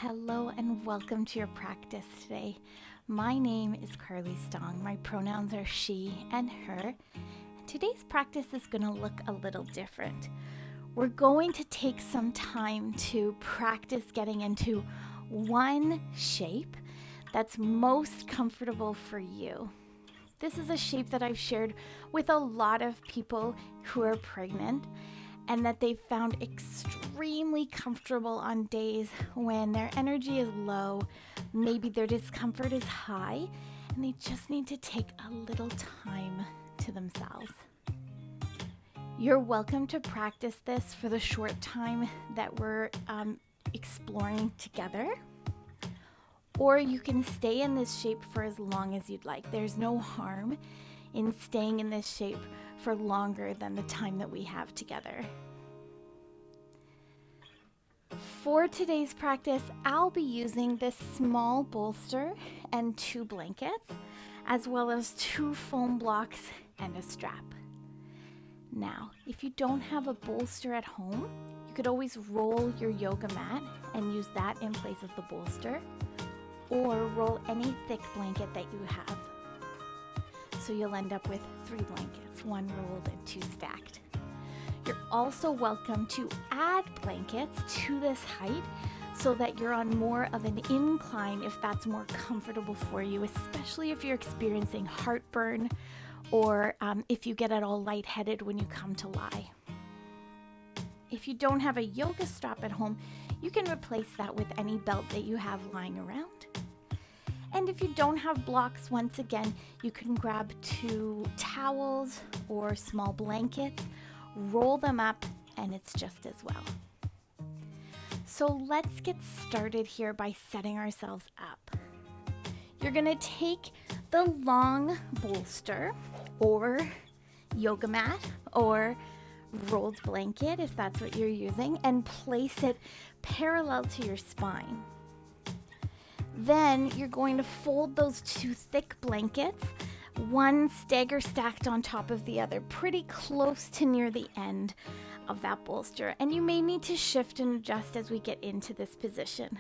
Hello and welcome to your practice today. My name is Carly Stong. My pronouns are she and her. Today's practice is going to look a little different. We're going to take some time to practice getting into one shape that's most comfortable for you. This is a shape that I've shared with a lot of people who are pregnant and that they've found extremely comfortable on days when their energy is low, maybe their discomfort is high, and they just need to take a little time to themselves. You're welcome to practice this for the short time that we're exploring together, or you can stay in this shape for as long as you'd like. There's no harm in staying in this shape for longer than the time that we have together. For today's practice, I'll be using this small bolster and 2 blankets, as well as 2 foam blocks and a strap. Now, if you don't have a bolster at home, you could always roll your yoga mat and use that in place of the bolster, or roll any thick blanket that you have. So you'll end up with 3 blankets, 1 rolled and 2 stacked. You're also welcome to add blankets to this height so that you're on more of an incline if that's more comfortable for you, especially if you're experiencing heartburn or if you get at all lightheaded when you come to lie. If you don't have a yoga strap at home, you can replace that with any belt that you have lying around. And if you don't have blocks, once again, you can grab 2 towels or small blankets, roll them up, and it's just as well. So let's get started here by setting ourselves up. You're going to take the long bolster or yoga mat or rolled blanket, if that's what you're using, and place it parallel to your spine. Then you're going to fold those 2 thick blankets, one stagger stacked on top of the other, pretty close to near the end of that bolster. And you may need to shift and adjust as we get into this position.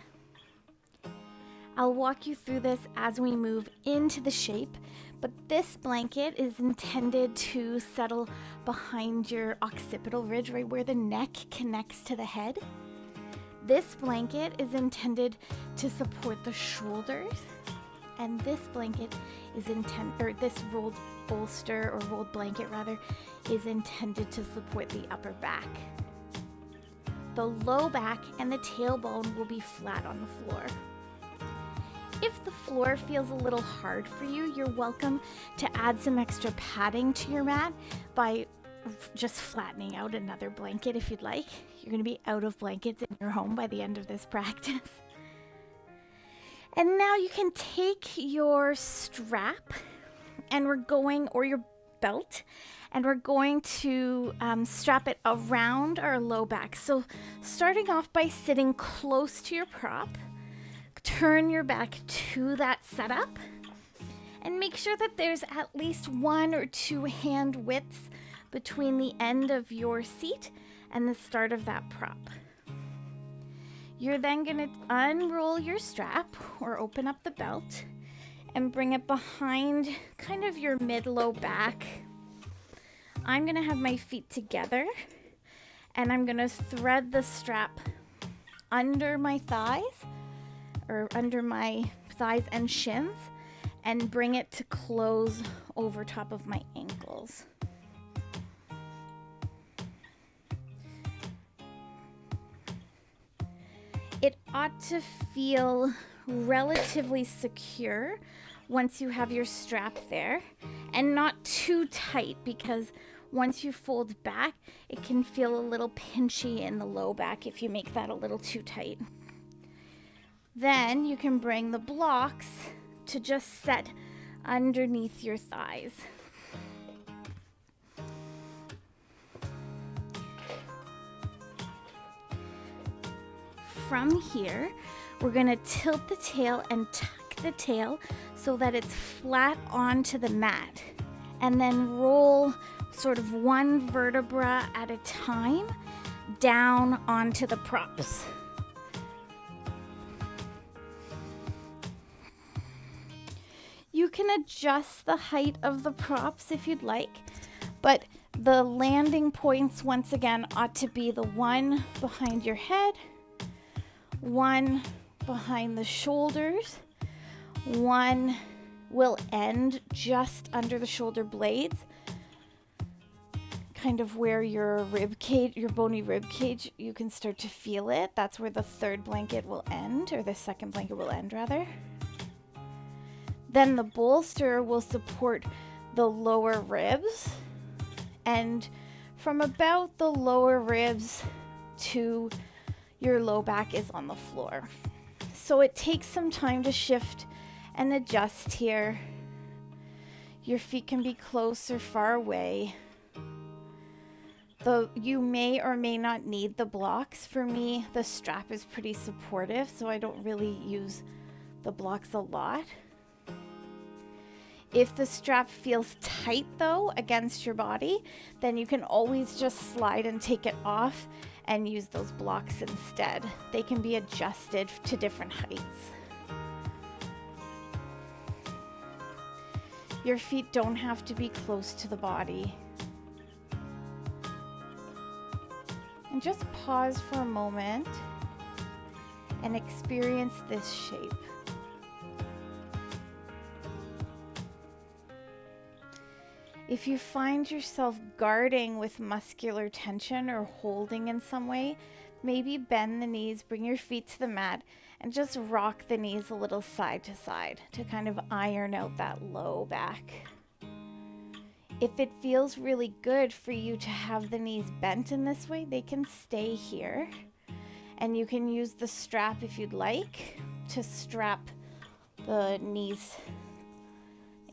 I'll walk you through this as we move into the shape, but this blanket is intended to settle behind your occipital ridge, right where the neck connects to the head. This blanket is intended to support the shoulders, and this blanket is this rolled bolster or rolled blanket rather is intended to support the upper back. The low back and the tailbone will be flat on the floor. If the floor feels a little hard for you, you're welcome to add some extra padding to your mat by just flattening out another blanket if you'd like. You're going to be out of blankets in your home by the end of this practice. And now you can take your strap or your belt, and we're going to strap it around our low back. So starting off by sitting close to your prop, turn your back to that setup, and make sure that there's at least 1 or 2 hand widths between the end of your seat and the start of that prop. You're then going to unroll your strap or open up the belt and bring it behind kind of your mid-low back. I'm going to have my feet together and I'm going to thread the strap under my thighs and shins and bring it to close over top of my ankles. It ought to feel relatively secure once you have your strap there, and not too tight, because once you fold back, it can feel a little pinchy in the low back if you make that a little too tight. Then you can bring the blocks to just set underneath your thighs. From here, we're going to tilt the tail and tuck the tail so that it's flat onto the mat, and then roll sort of 1 vertebra at a time down onto the props. You can adjust the height of the props if you'd like, but the landing points, once again, ought to be the one behind your head, one behind the shoulders, one will end just under the shoulder blades, kind of where your rib cage, your bony rib cage, you can start to feel it. That's where the third blanket will end, or the second blanket will end rather. Then the bolster will support the lower ribs, and from about the lower ribs to your low back is on the floor. So it takes some time to shift and adjust here. Your feet can be close or far away. You may or may not need the blocks. For me, the strap is pretty supportive, so I don't really use the blocks a lot. If the strap feels tight though against your body, then you can always just slide and take it off and use those blocks instead. They can be adjusted to different heights. Your feet don't have to be close to the body. And just pause for a moment and experience this shape. If you find yourself guarding with muscular tension or holding in some way, maybe bend the knees, bring your feet to the mat, and just rock the knees a little side to side to kind of iron out that low back. If it feels really good for you to have the knees bent in this way, they can stay here. And you can use the strap if you'd like to strap the knees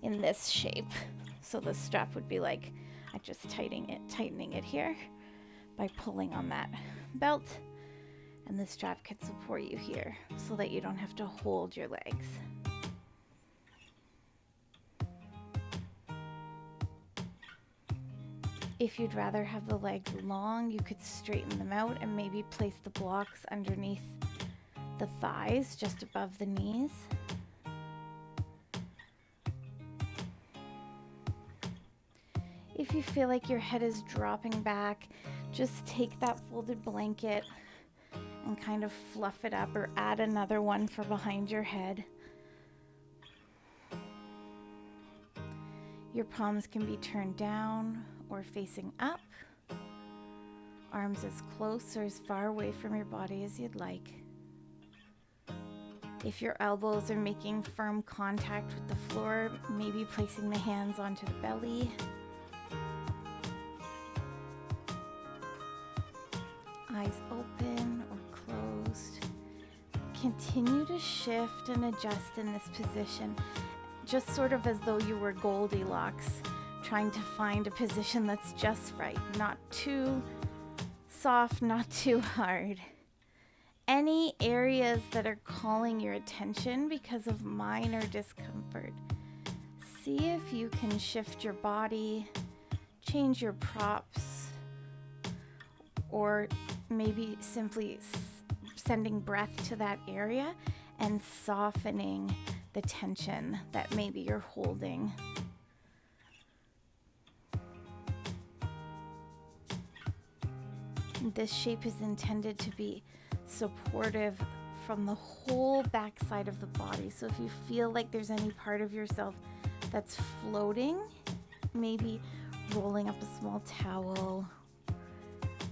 in this shape. So the strap would be like, I'm just tightening it here by pulling on that belt, and the strap can support you here so that you don't have to hold your legs. If you'd rather have the legs long, you could straighten them out and maybe place the blocks underneath the thighs, just above the knees. If you feel like your head is dropping back, just take that folded blanket and kind of fluff it up, or add another one for behind your head. Your palms can be turned down or facing up. Arms as close or as far away from your body as you'd like. If your elbows are making firm contact with the floor, maybe placing the hands onto the belly. Eyes open or closed. Continue to shift and adjust in this position, just sort of as though you were Goldilocks, trying to find a position that's just right, not too soft, not too hard. Any areas that are calling your attention because of minor discomfort, see if you can shift your body, change your props, or maybe simply sending breath to that area and softening the tension that maybe you're holding. This shape is intended to be supportive from the whole backside of the body. So if you feel like there's any part of yourself that's floating, maybe rolling up a small towel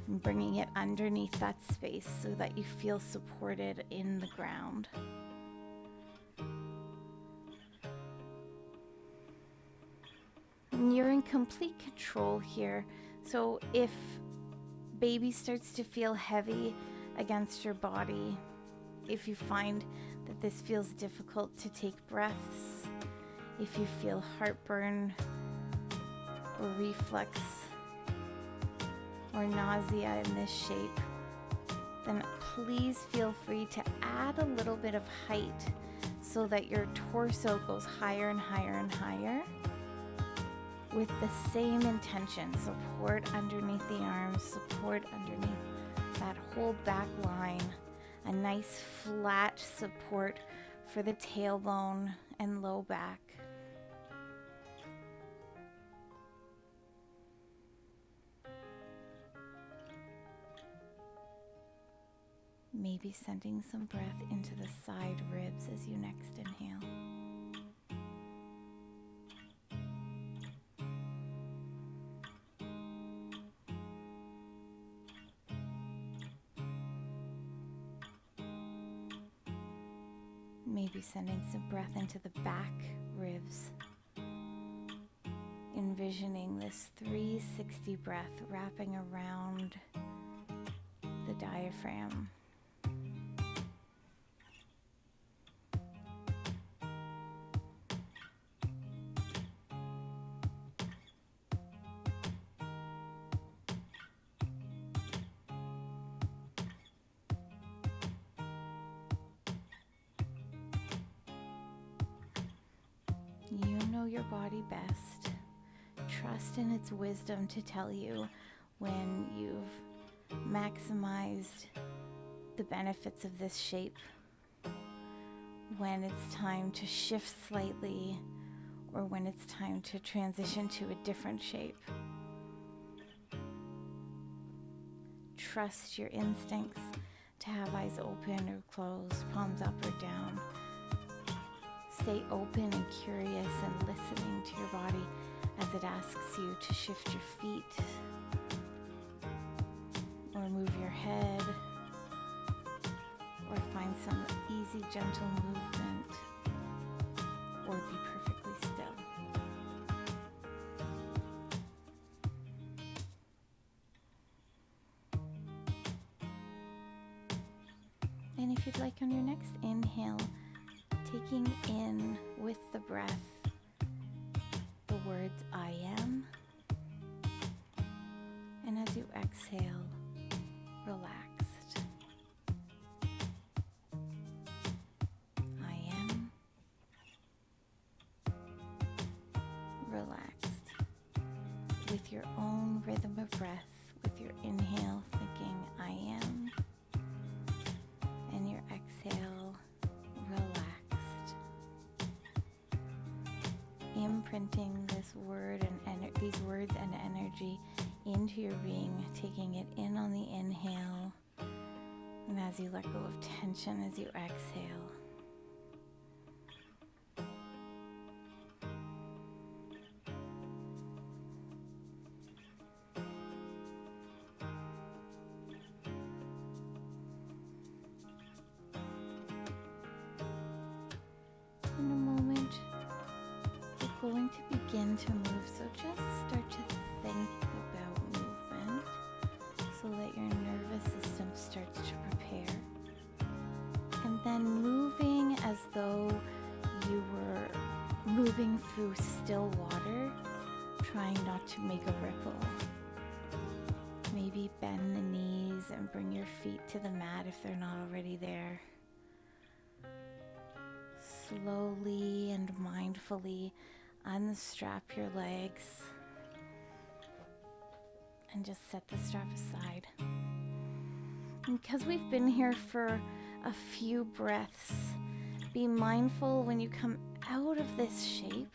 and bringing it underneath that space so that you feel supported in the ground. And you're in complete control here. So if baby starts to feel heavy against your body, if you find that this feels difficult to take breaths, if you feel heartburn or reflux or nausea in this shape, then please feel free to add a little bit of height so that your torso goes higher and higher and higher with the same intention. Support underneath the arms, support underneath that whole back line, a nice flat support for the tailbone and low back. Maybe sending some breath into the side ribs as you next inhale. Maybe sending some breath into the back ribs. Envisioning this 360 breath wrapping around the diaphragm. You know your body best. Trust in its wisdom to tell you when you've maximized the benefits of this shape, when it's time to shift slightly, or when it's time to transition to a different shape. Trust your instincts to have eyes open or closed, palms up or down. Stay open and curious and listening to your body as it asks you to shift your feet or move your head or find some easy, gentle movement or be perfectly still. And if you'd like on your next inhale, taking in with the breath the words I am, and as you exhale, relaxed. I am relaxed. With your own rhythm of breath, with your inhale thinking I am, and your exhale, relaxed. Imprinting this word and these words and energy into your being, taking it in on the inhale, and as you let go of tension as you exhale. In a moment, we're going to begin to move, so just start to think about movement so that your nervous system starts to prepare. And then moving as though you were moving through still water, trying not to make a ripple. Maybe bend the knees and bring your feet to the mat if they're not already there. Slowly and mindfully unstrap your legs and just set the strap aside. And because we've been here for a few breaths, be mindful when you come out of this shape.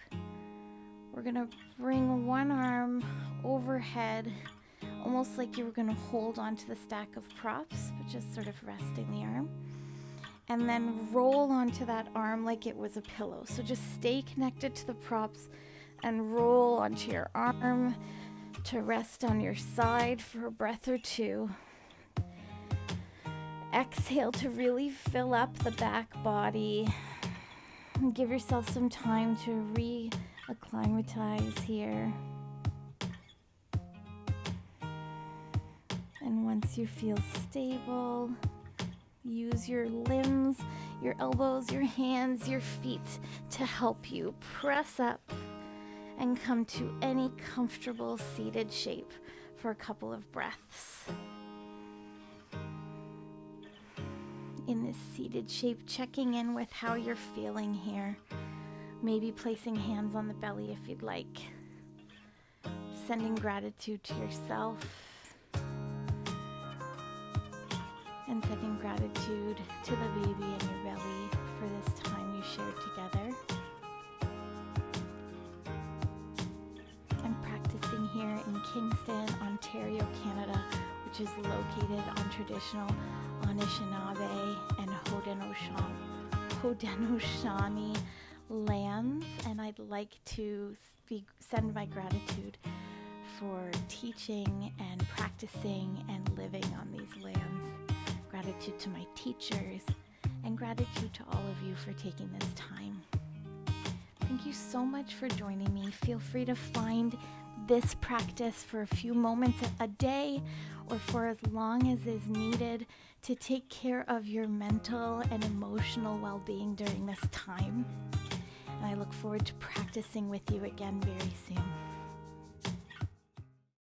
We're gonna bring one arm overhead, almost like you were gonna hold onto the stack of props, but just sort of resting the arm. And then roll onto that arm like it was a pillow. So just stay connected to the props and roll onto your arm to rest on your side for a breath or two. Exhale to really fill up the back body. And give yourself some time to re-acclimatize here. And once you feel stable, use your limbs, your elbows, your hands, your feet to help you press up and come to any comfortable seated shape for a couple of breaths. In this seated shape, checking in with how you're feeling here. Maybe placing hands on the belly if you'd like. Sending gratitude to yourself. And sending gratitude to the baby in your belly for this time you shared together. I'm practicing here in Kingston, Ontario, Canada, which is located on traditional Anishinaabe and Haudenosaunee lands, and I'd like to send my gratitude for teaching and practicing and living on these lands. Gratitude to my teachers, and gratitude to all of you for taking this time. Thank you so much for joining me. Feel free to find this practice for a few moments a day or for as long as is needed to take care of your mental and emotional well-being during this time. And I look forward to practicing with you again very soon.